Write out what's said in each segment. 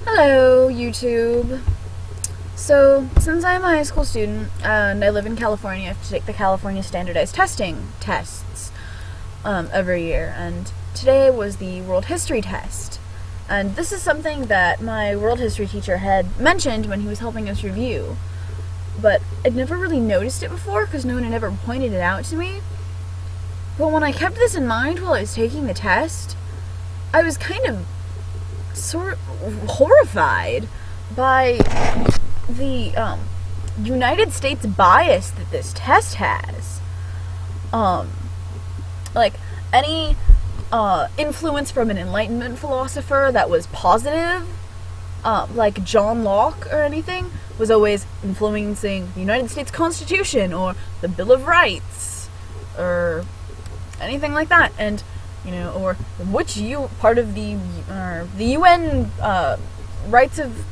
Hello, YouTube. So, since I'm a high school student and I live in California, I have to take the California standardized testing tests every year. And today was the world history test. And this is something that my world history teacher had mentioned when he was helping us review. But I'd never really noticed it before because no one had ever pointed it out to me. But when I kept this in mind while I was taking the test, I was kind of sort of horrified by the United States bias that this test has. Like any influence from an Enlightenment philosopher that was positive, like John Locke or anything, was always influencing the United States Constitution or the Bill of Rights or anything like that. And or which part of the UN rights of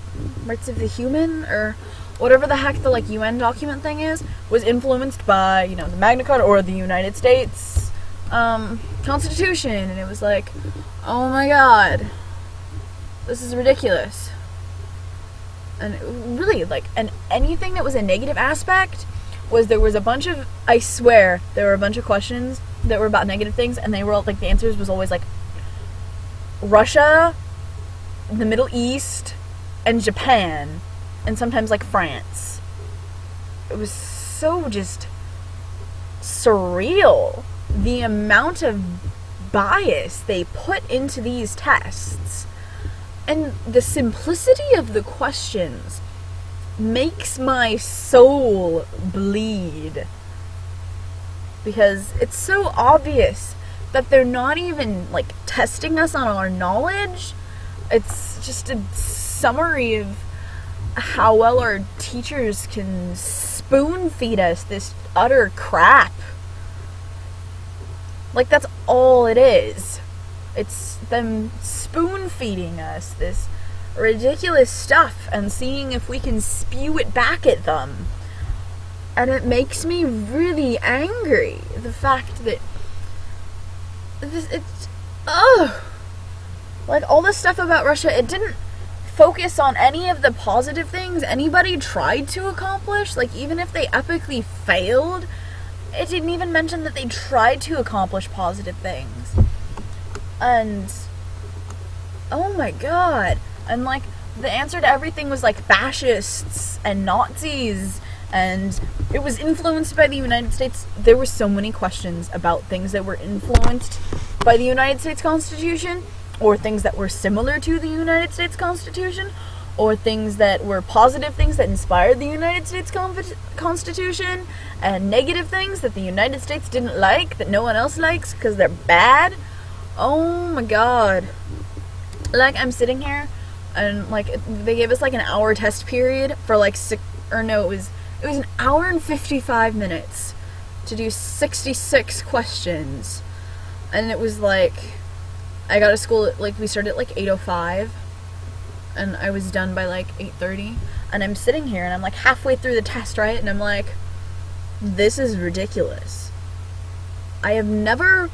the human or whatever the heck the UN document thing is was influenced by the Magna Carta or the United States Constitution, and it was like, oh my god, this is ridiculous. And really, and anything that was a negative aspect there was a bunch of, I swear, there were a bunch of questions that were about negative things, and they were all, the answers was always, Russia, the Middle East, and Japan, and sometimes, France. It was so just surreal, the amount of bias they put into these tests, and the simplicity of the questions makes my soul bleed, because it's so obvious that they're not even testing us on our knowledge. It's just a summary of how well our teachers can spoon feed us this utter crap. That's all it is. It's them spoon feeding us this ridiculous stuff and seeing if we can spew it back at them. And it makes me really angry, the fact that all this stuff about Russia, it didn't focus on any of the positive things anybody tried to accomplish. Even if they epically failed, it didn't even mention that they tried to accomplish positive things. And oh my god. And the answer to everything was fascists and Nazis, and it was influenced by the United States. There were so many questions about things that were influenced by the United States Constitution, or things that were similar to the United States Constitution, or things that were positive things that inspired the United States Constitution, and negative things that the United States didn't like, that no one else likes because they're bad. Oh my god. I'm sitting here, and they gave us an hour test period for it was an hour and 55 minutes to do 66 questions. And it was I got to school at we started at 8:05, and I was done by 8:30, and I'm sitting here and I'm halfway through the test, right? And I'm this is ridiculous. I have never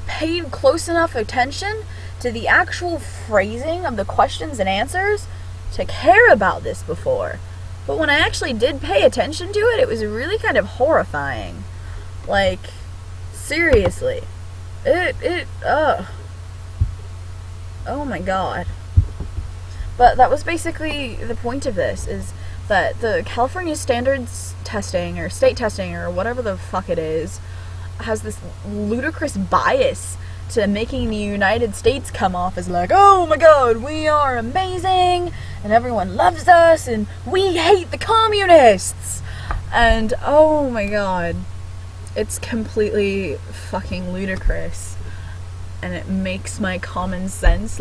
paid close enough attention to the actual phrasing of the questions and answers to care about this before. But when I actually did pay attention to it, it was really kind of horrifying. Seriously. Oh my god. But that was basically the point of this, is that the California standards testing, or state testing, or whatever the fuck it is, has this ludicrous bias to making the United States come off as oh my god, we are amazing, and everyone loves us, and we hate the communists. And oh my god, it's completely fucking ludicrous. And it makes my common sense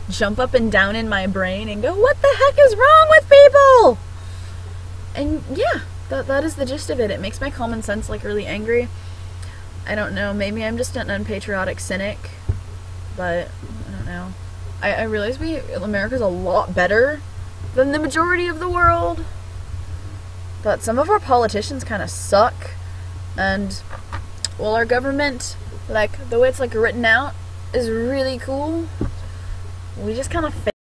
jump up and down in my brain and go, what the heck is wrong with people? And yeah, that is the gist of it. It makes my common sense really angry. I don't know, maybe I'm just an unpatriotic cynic, but I don't know. I realize America's a lot better than the majority of the world, but some of our politicians kind of suck, and well, our government, the way it's written out, is really cool. We just kind of